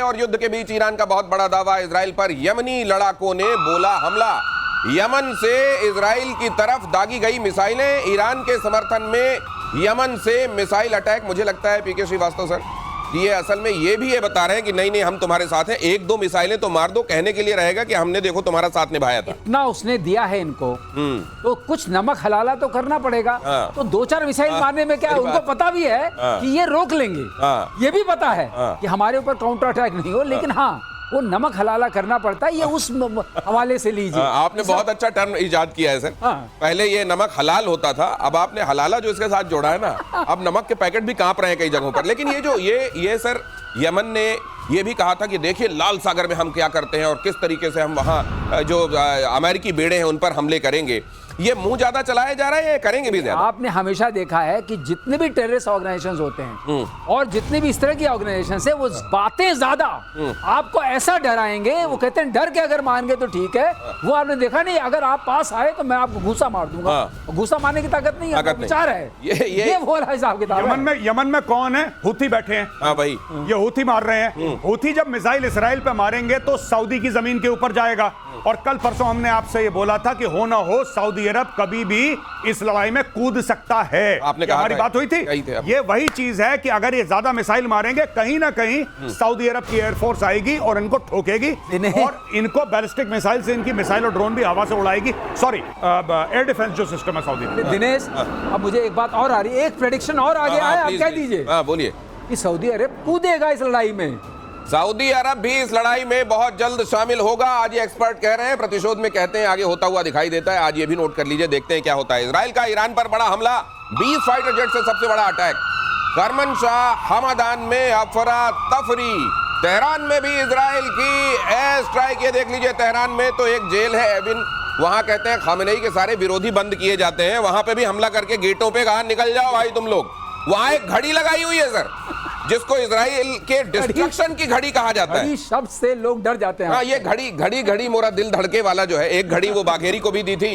और युद्ध के बीच ईरान का बहुत बड़ा दावा इजराइल पर। यमनी लड़ाकों ने बोला हमला। यमन से इजराइल की तरफ दागी गई मिसाइलें, ईरान के समर्थन में यमन से मिसाइल अटैक। मुझे लगता है पीके श्रीवास्तव सर ये असल में ये भी ये बता रहे हैं कि नहीं नहीं हम तुम्हारे साथ हैं, एक दो मिसाइलें तो मार दो, कहने के लिए रहेगा कि हमने देखो तुम्हारा साथ निभाया था। इतना उसने दिया है इनको तो कुछ नमक हलाला तो करना पड़ेगा। तो दो चार मिसाइल मारने में क्या है, उनको पता भी है कि ये रोक लेंगे, ये भी पता है कि हमारे ऊपर काउंटर अटैक नहीं हो, लेकिन हाँ वो नमक हलाला करना पड़ता है। ये उस हवाले से लीजिए। आपने बहुत अच्छा टर्म इजाद किया है सर। पहले ये नमक हलाल होता था, अब आपने हलाला जो इसके साथ जोड़ा है ना, अब नमक के पैकेट भी कांप रहे हैं कई जगहों पर। लेकिन ये जो ये सर यमन ने ये भी कहा था कि देखिए लाल सागर में हम क्या करते हैं और किस तरीके से हम वहां जो अमेरिकी बेड़े हैं उन पर हमले करेंगे। ये मुंह ज्यादा चलाया जा रहा है, ये करेंगे भी ज्यादा। आपने हमेशा देखा है कि जितने भी टेररिस्ट ऑर्गेनाइजेशंस होते हैं और जितने भी इस तरह की ऑर्गेनाइजेशंस है, वो बातें ज्यादा आपको ऐसा डराएंगे, वो कहते हैं डर के अगर मान गए तो ठीक है। वो आपने देखा नहीं, अगर आप पास आए तो मैं आपको घूसा मार दूंगा। घूसा मारने की ताकत नहीं है, विचार है। ये वो हिसाब किताब है। यमन में कौन है? हूथी बैठे हैं। हाँ भाई, ये हूथी मार रहे हैं। हूथी जब मिसाइल इसराइल पे मारेंगे तो सऊदी की जमीन के ऊपर जाएगा। और कल परसों हमने आपसे ये बोला था कि हो ना हो सऊदी अरब कभी भी इस लड़ाई में कूद सकता है। आपने कहा हमारी बात हुई थी। ये वही चीज है कि अगर ये ज्यादा मिसाइल मारेंगे, कहीं ना कहीं सऊदी अरब की एयरफोर्स आएगी और इनको ठोकेगी और इनको बैलिस्टिक मिसाइल से इनकी मिसाइल और ड्रोन भी हवा से उड़ाएगी। सॉरी, एयर डिफेंस जो सिस्टम है सऊदी में। दिनेश, अब मुझे एक बात और आ रही है, एक प्रेडिक्शन और आगे आया, आप कह दीजिए। बोलिए। कि सऊदी अरब कूदेगा इस लड़ाई में। सऊदी अरब भी इस लड़ाई में बहुत जल्द शामिल होगा, आज ये एक्सपर्ट कह रहे हैं। प्रतिशोध में कहते हैं आगे होता हुआ दिखाई देता है। आज ये भी नोट कर लीजिए, देखते हैं क्या होता है। इजराइल का ईरान पर बड़ा हमला, 20 फाइटर जेट से सबसे बड़ा अटैक। करमनशाह हमदान में अफरा तफरी। तेहरान में भी इजराइल की एयर स्ट्राइक। ये देख लीजिए, तेहरान में तो एक जेल है एविन, वहां कहते हैं खामेनेई के सारे विरोधी बंद किए जाते हैं। वहां पे भी हमला करके गेटों पे कहा निकल जाओ भाई तुम लोग। वहां एक घड़ी लगाई हुई है सर, जिसको इजराइल के डिस्ट्रक्शन की घड़ी कहा जाता है। शब्द से लोग डर जाते हैं। हाँ, ये घड़ी मोरा दिल धड़के वाला जो है, एक घड़ी वो बाघेरी को भी दी थी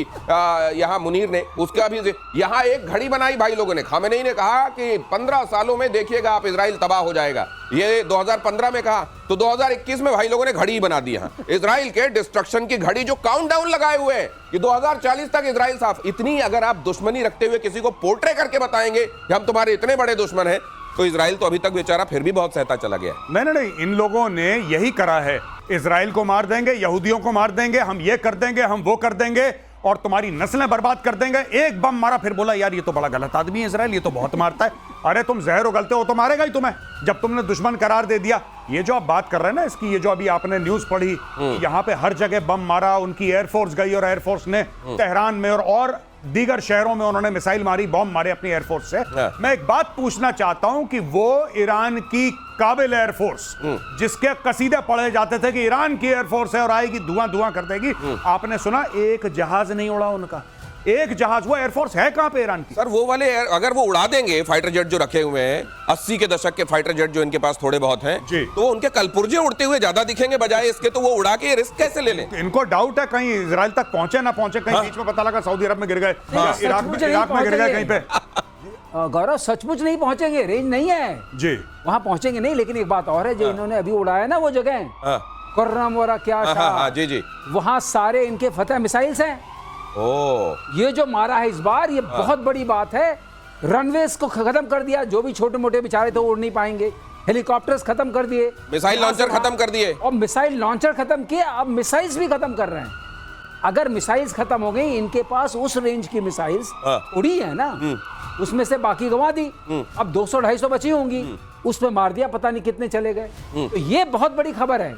यहाँ मुनीर ने, उसका भी यहाँ एक घड़ी बनाई भाई लोगों ने। खामेनेई ने कहा कि 15 सालों में देखिएगा आप इजराइल तबाह हो जाएगा। ये 2015 में कहा, तो 2021 में भाई लोगों ने घड़ी बना दी यहाँ, इजराइल के डिस्ट्रक्शन की घड़ी, जो काउंटडाउन लगाए हुए हैं कि 2040 तक इजराइल साफ। इतनी अगर आप दुश्मनी रखते हुए किसी को पोर्ट्रे करके बताएंगे कि हम तुम्हारे इतने बड़े दुश्मन हैं, तो इजराइल तो अभी तक बेचारा फिर भी बहुत सहता चला गया। नहीं, इन लोगों ने यही करा है। इजराइल को मार देंगे, यहूदियों को मार देंगे, हम ये कर देंगे, हम वो कर देंगे और तुम्हारी नस्लें बर्बाद कर देंगे। एक बम मारा, फिर बोला यार ये तो बड़ा गलत आदमी है इजराइल, ये तो बहुत मारता है। अरे तुम जहर उगलते हो तो मारेगा ही तुम्हें, जब तुमने दुश्मन करार दे दिया। ये जो आप बात कर रहे हैं ना इसकी, ये जो अभी आपने न्यूज पढ़ी, यहाँ पे हर जगह बम मारा, उनकी एयरफोर्स गई और एयरफोर्स ने तेहरान में और दीगर शहरों में उन्होंने मिसाइल मारी, बॉम्ब मारे अपनी एयरफोर्स से। मैं एक बात पूछना चाहता हूं कि वो ईरान की काबिल एयरफोर्स, जिसके कसीदे पढ़े जाते थे कि ईरान की एयरफोर्स है और आएगी धुआं धुआं कर देगी, आपने सुना एक जहाज नहीं उड़ा उनका? एक जहाज। वो एयरफोर्स है कहां पे ईरान की? सर वो वाले अगर वो उड़ा देंगे फाइटर जेट जो रखे हुए हैं, 80 के दशक के फाइटर जेट जो इनके पास थोड़े बहुत हैं, तो वो उनके कलपुर्जे उड़ते हुए ज्यादा दिखेंगे बजाय इसके, तो वो उड़ा के रिस्क कैसे ले लें? इनको डाउट है कहीं इजराइल तक पहुंचे ना पहुंचे, कहीं बीच में पता लगा सऊदी अरब में गिर गए, इराक में गिर गए कहीं पे। गौरव सचमुच नहीं पहुंचेंगे, रेंज नहीं है जी, वहां पहुंचेंगे नहीं। लेकिन एक बात और है, जो इन्होंने अभी उड़ाया ना वो जगह कर्रम वरा क्या जी, वहां सारे इनके फतेह मिसाइल्स हैं। ये जो मारा है इस बार, ये बहुत बड़ी बात है। रनवेज को खत्म कर दिया, जो भी छोटे मोटे बेचारे थे उड़ नहीं पाएंगे। हेलीकॉप्टर्स खत्म कर दिए, मिसाइल लॉन्चर खत्म कर दिए, और मिसाइल लॉन्चर खत्म किए, अब मिसाइल्स भी खत्म कर रहे हैं। अगर मिसाइल्स खत्म हो गई, इनके पास उस रेंज की मिसाइल्स उड़ी है ना, उसमें से बाकी गंवा दी। अब 200-250 बची होंगी, उसमें मार दिया, पता नहीं कितने चले गए। तो ये बहुत बड़ी खबर है।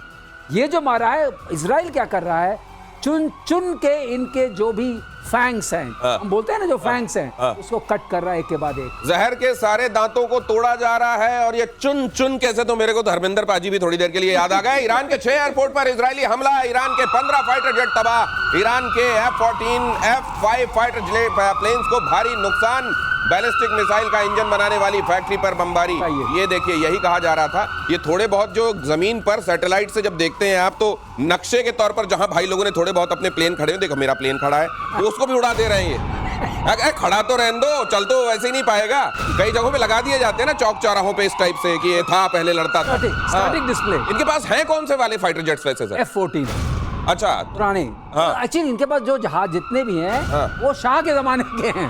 ये जो मारा है, इजराइल क्या कर रहा है, चुन चुन के इनके जो भी फैंग्स हैं, हम बोलते हैं ना जो फैंग्स हैं, उसको कट कर रहा है एक के बाद एक। जहर के सारे दांतों को तोड़ा जा रहा है। और ये चुन चुन कैसे, तो मेरे को धर्मेंद्र पाजी भी थोड़ी देर के लिए याद आ गए। ईरान के 6 एयरपोर्ट पर इजरायली हमला, ईरान के 15 फाइटर जेट तबाह, ईरान के F-14, F-5 फाइटर प्लेन्स को भारी नुकसान, बैलिस्टिक मिसाइल का इंजन बनाने वाली फैक्ट्री पर बमबारी। ये देखिए, यही कहा जा रहा था। ये थोड़े बहुत जो जमीन पर सैटेलाइट से जब देखते हैं आप, तो नक्शे के तौर पर जहां भाई लोगों ने थोड़े बहुत अपने प्लेन खड़े हैं, देखो मेरा प्लेन खड़ा है, तो उसको भी उड़ा दे रहे हैं ये। अगर खड़ा तो रहने दो, चल तो वैसे ही नहीं पाएगा। कई जगहों पे लगा दिए जाते हैं ना चौक चौराहों पे इस टाइप से कि ये था पहले लड़ता था। Static display. इनके पास हैं कौन से वाले फाइटर जेट्स वैसे सर? F-14 अच्छा, पुराने। हाँ। एक्चुअली इनके पास जो जहाज जितने भी हैं वो शाह के जमाने के हैं,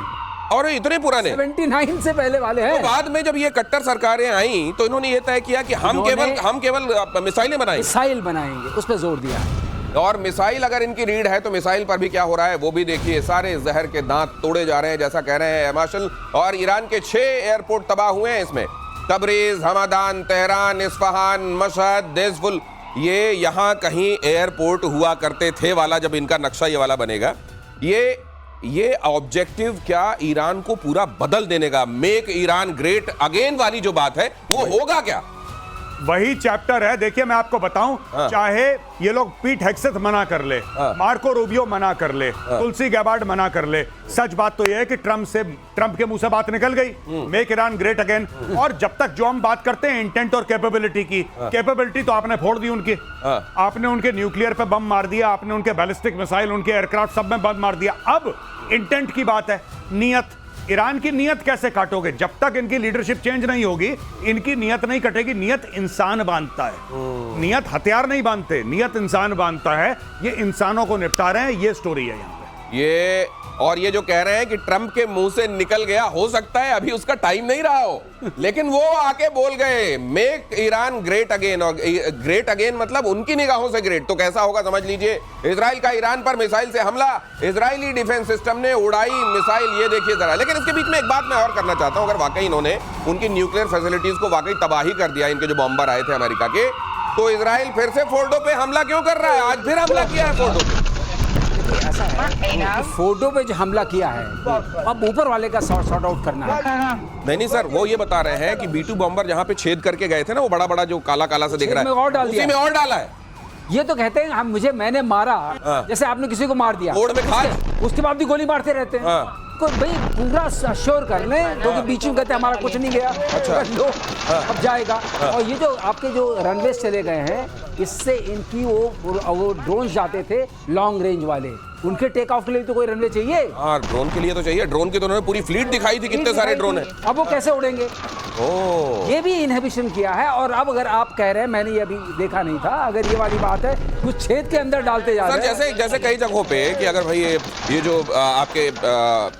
और इतने पुराने 79 से पहले वाले हैं। तो बाद में जब ये कट्टर सरकारें आई तो इन्होंने ये तय किया कि हम केवल मिसाइलें बनाएंगे, मिसाइल बनाएंगे, उस पर जोर दिया है। और मिसाइल अगर इनकी रीड है तो मिसाइल पर भी क्या हो रहा है वो भी देखिए। सारे जहर के दांत तोड़े जा रहे हैं जैसा कह रहे हैं मार्शल। और ईरान के 6 एयरपोर्ट तबाह हुए हैं इसमें, Tabriz, Hamdan, Tehran, Isfahan, Mashhad, देज़फुल, ये यहाँ कहीं एयरपोर्ट हुआ करते थे वाला जब इनका नक्शा ये वाला बनेगा। ये ऑब्जेक्टिव क्या ईरान को पूरा बदल देने का, मेक ईरान ग्रेट अगेन वाली जो बात है वो होगा क्या? वही चैप्टर है। देखिए मैं आपको बताऊं, चाहे ये लोग पीट हेग्सेथ मना कर ले, मार्को रूबियो मना कर ले, तुलसी गैबार्ड मना कर ले, सच बात तो ये है कि ट्रंप के मुंह से बात निकल गई, मेक ईरान ग्रेट अगेन। और जब तक जो हम बात करते हैं इंटेंट और कैपेबिलिटी की, कैपेबिलिटी तो आपने फोड़ दी उनकी। आपने उनके न्यूक्लियर पे बम मार दिया, आपने उनके बैलिस्टिक मिसाइल, उनके एयरक्राफ्ट सब में बम मार दिया। अब इंटेंट की बात है, नियत। ईरान की नियत कैसे काटोगे? जब तक इनकी लीडरशिप चेंज नहीं होगी इनकी नियत नहीं कटेगी। नियत इंसान बांधता है, नियत हथियार नहीं बांधते, नियत इंसान बांधता है। ये इंसानों को निपटा रहे हैं, ये स्टोरी है यहाँ पे। ये और ये जो कह रहे हैं कि ट्रंप के मुंह से निकल गया, हो सकता है अभी उसका टाइम नहीं रहा हो, लेकिन वो आके बोल गए मेक ईरान ग्रेट अगेन। और ग्रेट अगेन मतलब उनकी निगाहों से ग्रेट। तो कैसा होगा समझ लीजिए। इजराइल का ईरान पर मिसाइल से हमला, इजरायली डिफेंस सिस्टम ने उड़ाई मिसाइल, ये देखिए जरा। लेकिन इसके बीच में एक बात मैं और करना चाहता हूं, अगर वाकई इन्होंने उनकी न्यूक्लियर फैसिलिटीज को वाकई तबाही कर दिया, इनके जो बॉम्बर आए थे अमेरिका के, तो इजराइल फिर से फोर्डो पे हमला क्यों कर रहा है? आज फिर हमला किया है फोर्डो पे। ऐसा है, फोर्डो पे जो हमला किया है अब ऊपर वाले का सॉर्ट आउट करना है। नहीं सर, वो ये बता रहे हैं कि B-2 बॉम्बर जहां पे छेद करके गए थे ना, वो बड़ा बड़ा जो काला काला से दिख रहा है, और डाल दिया, उसी में और डाला है। ये तो कहते हैं मैंने मारा, जैसे आपने किसी को मार दिया, उसके बाद भी गोली मारते रहते हैं। को भाई पूरा श्योर कर लें, क्योंकि बीच में कहते हैं हमारा कुछ नहीं गया। अच्छा लो अब जाएगा। और ये जो आपके जो रनवे चले गए हैं, इससे इनकी वो ड्रोन जाते थे लॉन्ग रेंज वाले, उनके टेक ऑफ के लिए तो कोई रनवे चाहिए। हाँ, ड्रोन के लिए तो चाहिए। ड्रोन की तो उन्होंने पूरी फ्लीट दिखाई थी, कितने सारे ड्रोन हैं। अब वो कैसे उड़ेंगे? ये भी इनहिबिशन किया है। और अब अगर आप कह रहे हैं, मैंने ये अभी देखा नहीं था, अगर ये वाली बात है कुछ छेद के अंदर डालते जा रहे हैं, जैसे कई जगहों पे कि अगर भाई ये जो आपके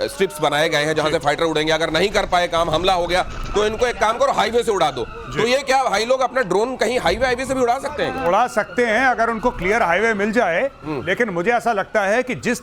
स्ट्रिप्स बनाए गए हैं जहां से फाइटर उड़ेंगे, अगर नहीं कर पाए काम, हमला हो गया, तो इनको एक काम करो, हाईवे से उड़ा दो। तो ये क्या भाई लोग अपना ड्रोन कहीं हाईवे से भी उड़ा सकते हैं? उड़ा सकते हैं अगर उनको क्लियर हाईवे मिल जाए। लेकिन मुझे ऐसा लगता है कि जिस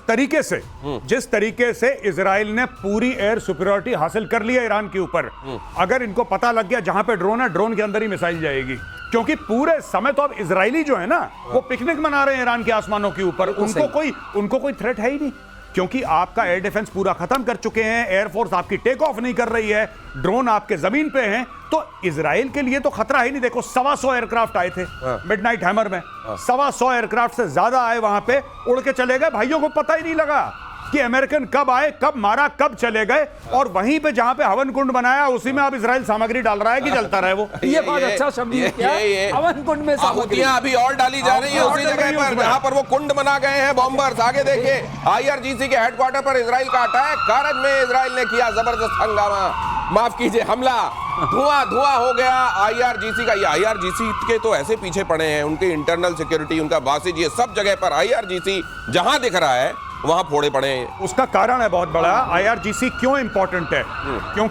तरीके से इजराइल ने पूरी एयर सुपीरियरिटी हासिल कर ली है ईरान के ऊपर, अगर इनको पता लग गया जहां पे ड्रोन है, ड्रोन के अंदर ही मिसाइल जाएगी। क्योंकि पूरे समय तो अब इजरायली जो है ना, वो पिकनिक मना रहे हैं ईरान के आसमानों के ऊपर। उनको कोई थ्रेट है ही नहीं, क्योंकि आपका एयर डिफेंस पूरा खत्म कर चुके हैं, एयरफोर्स आपकी टेक ऑफ नहीं कर रही है, ड्रोन आपके जमीन पे हैं, तो इजराइल के लिए तो खतरा ही नहीं। देखो 125 एयरक्राफ्ट आए थे मिडनाइट हैमर में, 125 एयरक्राफ्ट से ज्यादा आए, वहां पे उड़ के चले गए। भाइयों को पता ही नहीं लगा कि अमेरिकन कब आए, कब मारा, कब चले गए। और वहीं पे जहां पे हवन कुंड बनाया, उसी में अब इजराइल सामग्री डाल रहा है कि जलता रहे वो। ये बात अच्छा शब्द किया, हवन कुंड में आहुतियां अभी और डाली जा रही है उसी जगह पर जहां पर वो कुंड बना गए हैं बॉम्बर्स। आगे देखिए, IRGC के हेडक्वार्टर पर इजराइल का अटैक, कारज में इजराइल ने किया जबरदस्त हंगामा, माफ कीजिए हमला, धुआं हो गया IRGC का। ये IRGC के तो ऐसे पीछे पड़े हैं, उनके इंटरनल सिक्योरिटी, उनका बासिज, ये सब जगह पर IRGC जहां दिख रहा है वहां फोड़े पड़े हैं। उसका कारण है बहुत बड़ा। IRGC क्यों इंपॉर्टेंट है? क्योंकि